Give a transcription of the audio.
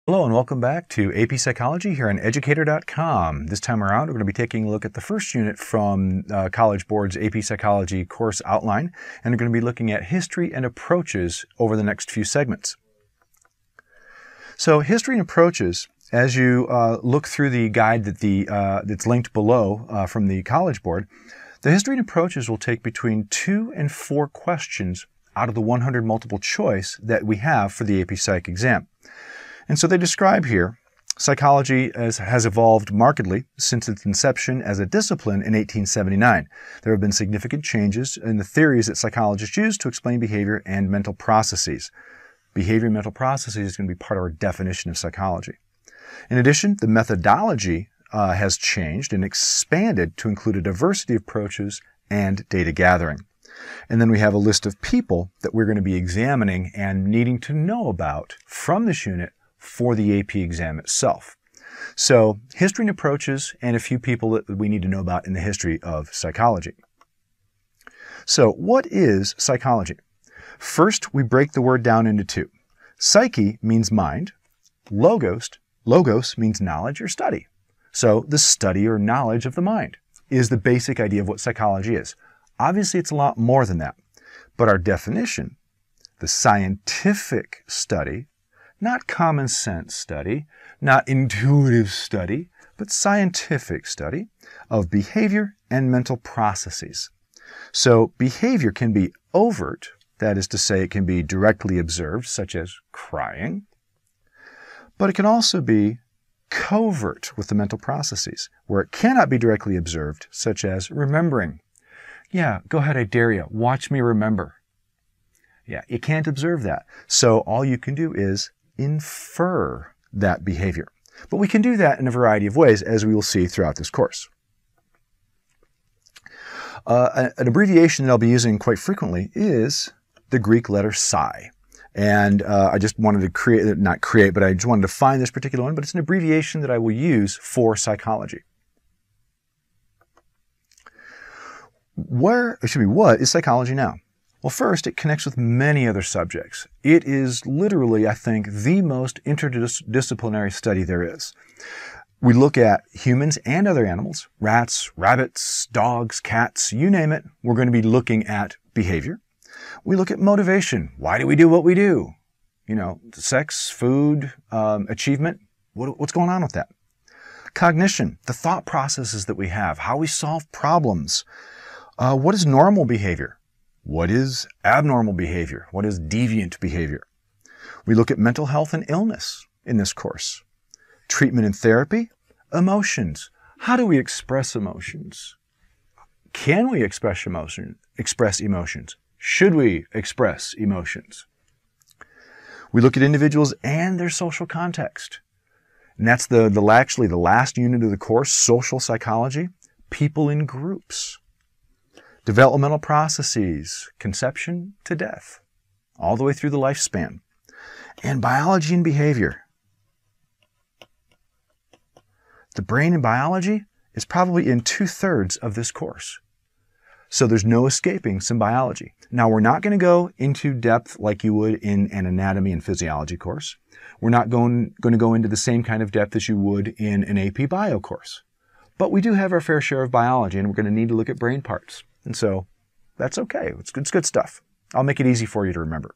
Hello and welcome back to AP Psychology here on Educator.com. This time around, we're going to be taking a look at the first unit from College Board's AP Psychology course outline, and we're going to be looking at history and approaches over the next few segments. So, history and approaches, as you look through the guide that's linked below from the College Board, the history and approaches will take between 2 and 4 questions out of the 100 multiple choice that we have for the AP Psych exam. And so they describe here, psychology has evolved markedly since its inception as a discipline in 1879. There have been significant changes in the theories that psychologists use to explain behavior and mental processes. Behavior and mental processes is going to be part of our definition of psychology. In addition, the methodology has changed and expanded to include a diversity of approaches and data gathering. And then we have a list of people that we're going to be examining and needing to know about from this unit for the AP exam itself. So, history and approaches, and a few people that we need to know about in the history of psychology. So, what is psychology? First, we break the word down into 2. Psyche means mind. Logos means knowledge or study. So, the study or knowledge of the mind is the basic idea of what psychology is. Obviously, it's a lot more than that. But our definition, the scientific study, not common sense study, not intuitive study, but scientific study of behavior and mental processes. So behavior can be overt, that is to say it can be directly observed, such as crying, but it can also be covert with the mental processes, where it cannot be directly observed, such as remembering. Yeah, go ahead, I dare you, watch me remember. Yeah, you can't observe that. So all you can do is infer that behavior. But we can do that in a variety of ways, as we will see throughout this course. An abbreviation that I'll be using quite frequently is the Greek letter psi. And I just wanted to I just wanted to find this particular one, but it's an abbreviation that I will use for psychology. What is psychology now? Well, first, it connects with many other subjects. It is literally, I think, the most interdisciplinary study there is. We look at humans and other animals, rats, rabbits, dogs, cats, you name it. We're going to be looking at behavior. We look at motivation. Why do we do what we do? You know, sex, food, achievement. What's going on with that? Cognition, the thought processes that we have, how we solve problems. What is normal behavior? What is abnormal behavior? What is deviant behavior? We look at mental health and illness in this course. Treatment and therapy, emotions. How do we express emotions? Can we express emotions? Should we express emotions? We look at individuals and their social context. And that's actually the last unit of the course, social psychology, people in groups. Developmental processes, conception to death, all the way through the lifespan. And biology and behavior. The brain and biology is probably in 2/3 of this course. So there's no escaping some biology. Now, we're not going to go into depth like you would in an anatomy and physiology course. We're not going to go into the same kind of depth as you would in an AP Bio course. But we do have our fair share of biology, and we're going to need to look at brain parts. And so that's okay. It's good stuff. I'll make it easy for you to remember.